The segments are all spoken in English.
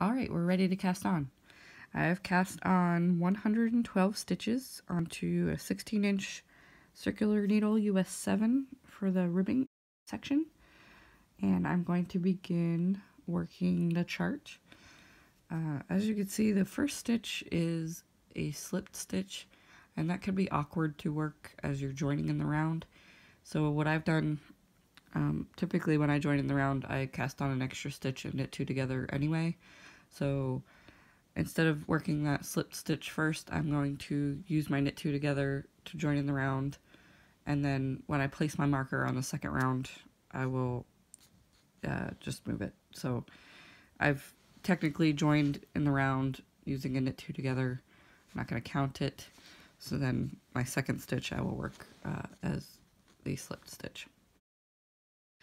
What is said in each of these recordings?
Alright, we're ready to cast on. I have cast on 112 stitches onto a 16-inch circular needle US 7 for the ribbing section, and I'm going to begin working the chart. As you can see, the first stitch is a slipped stitch, and that can be awkward to work as you're joining in the round. So what I've done, typically when I join in the round, I cast on an extra stitch and knit two together anyway. So instead of working that slipped stitch first, I'm going to use my knit two together to join in the round, and then when I place my marker on the second round, I will just move it. So I've technically joined in the round using a knit two together. I'm not going to count it. So then my second stitch I will work as the slipped stitch.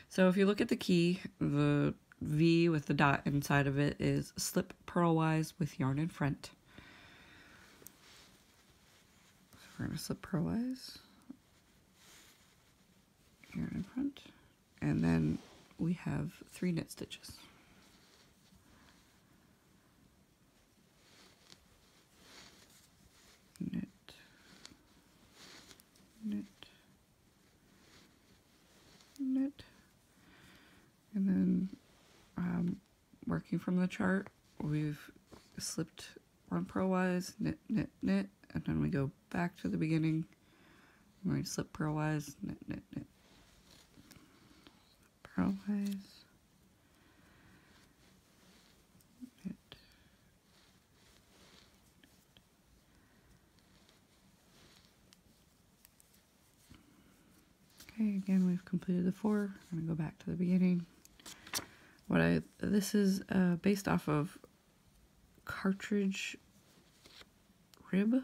So if you look at the key, the V with the dot inside of it is slip purlwise with yarn in front. So we're going to slip purlwise, yarn in front, and then we have 3 knit stitches. Knit, knit, knit, and then working from the chart, we've slipped 1 purlwise, knit, knit, knit, and then we go back to the beginning, and we slip purlwise, knit, knit, knit, purlwise, knit. Okay, again we've completed the 4. I'm gonna go back to the beginning. This is based off of cartridge rib,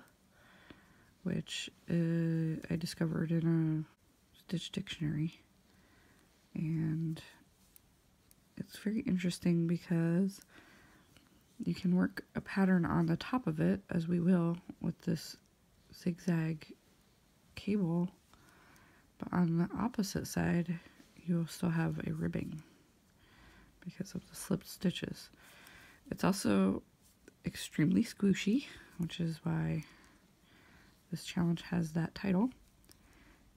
which I discovered in a stitch dictionary, and it's very interesting because you can work a pattern on the top of it, as we will with this zigzag cable, but on the opposite side you'll still have a ribbing because of the slipped stitches. It's also extremely squooshy, which is why this challenge has that title,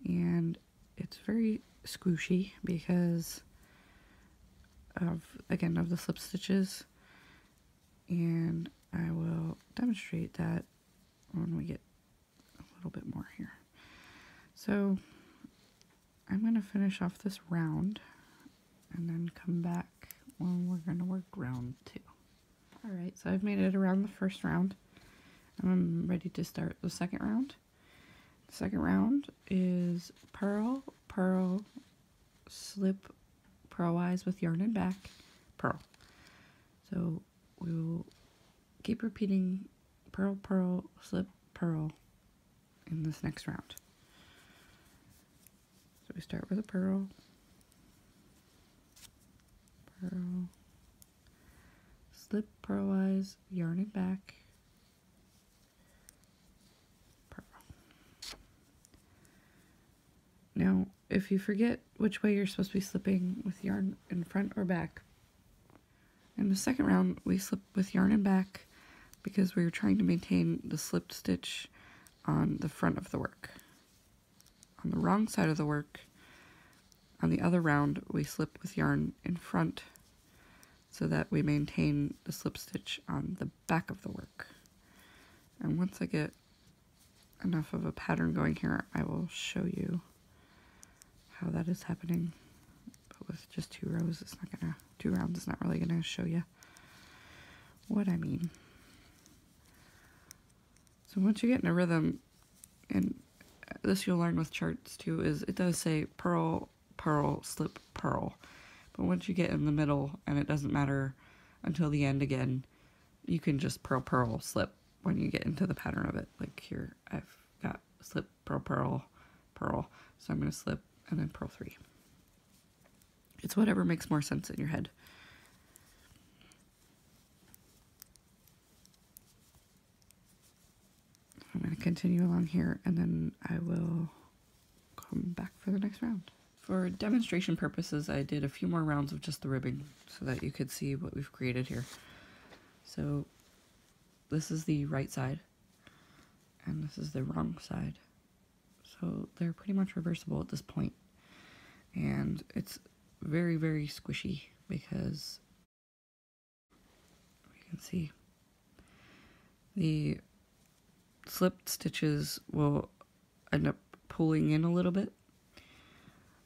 and it's very squooshy because of the slip stitches, and I will demonstrate that when we get a little bit more here. So I'm going to finish off this round and then come back when we're going to work round 2. Alright, so I've made it around the first round, and I'm ready to start the second round. The second round is purl, purl, slip purlwise with yarn and back, purl. So we will keep repeating purl, purl, slip, purl in this next round. So we start with a purl, purl, slip purlwise, yarn and back, purl. Now, if you forget which way you're supposed to be slipping with yarn in front or back, in the second round we slip with yarn and back because we were trying to maintain the slipped stitch on the front of the work. On the wrong side of the work, on the other round, we slip with yarn in front so that we maintain the slip stitch on the back of the work. And once I get enough of a pattern going here, I will show you how that is happening. But with just 2 rows, it's not gonna, 2 rounds is not really gonna show you what I mean. So once you get in a rhythm, and this you'll learn with charts too, is it does say purl, purl, slip, purl. But once you get in the middle, and it doesn't matter until the end again, you can just purl, purl, slip when you get into the pattern of it. Like here, I've got slip, purl, purl, purl. So I'm going to slip and then purl 3. It's whatever makes more sense in your head. I'm going to continue along here, and then I will come back for the next round. For demonstration purposes, I did a few more rounds of just the ribbing so that you could see what we've created here. So this is the right side, and this is the wrong side. So they're pretty much reversible at this point. And it's very, very squishy because you can see the slipped stitches will end up pulling in a little bit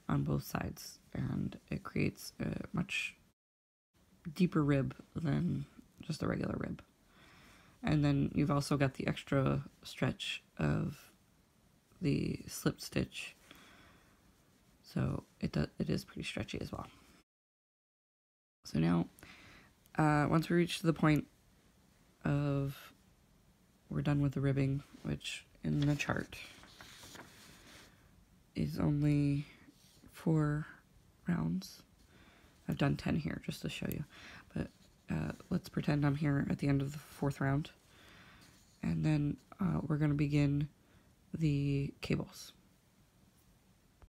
on both sides, and it creates a much deeper rib than just a regular rib. And then you've also got the extra stretch of the slip stitch, so it is pretty stretchy as well. So now once we reach the point of we're done with the ribbing, which in the chart is only 4 rounds. I've done 10 here just to show you, but let's pretend I'm here at the end of the 4th round, and then we're going to begin the cables.